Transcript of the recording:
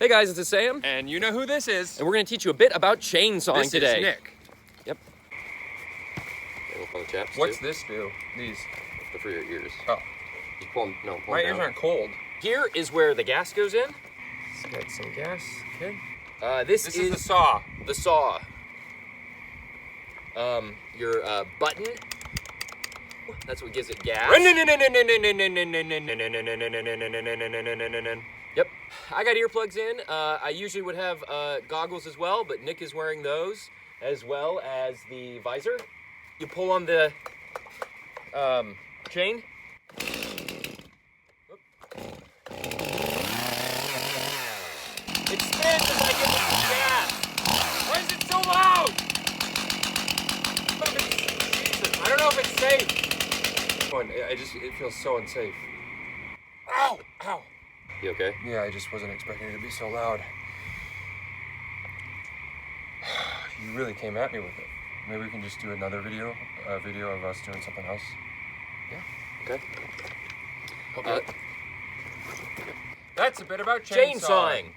Hey guys, it's Sam. And you know who this is. And we're going to teach you a bit about chainsawing today. This is Nick. Yep. On the chaps What's too. this do? These. They're for your ears. Oh. You pull them, no, pull My them ears down. aren't cold. Here is where the gas goes in. Let's get some gas. Okay. This is the saw. The saw. Your button. That's what gives it gas. Yep. I got earplugs in. I usually would have goggles as well, but Nick is wearing those, as well as the visor. You pull on the chain. It spins as I give it the gas. Why is it so loud? Jesus, I don't know if it's safe. It feels so unsafe. Ow! Ow! You okay? Yeah, I just wasn't expecting it to be so loud. You really came at me with it. Maybe we can just do another video, a video of us doing something else. Yeah. Okay. Okay. That's a bit about chainsawing.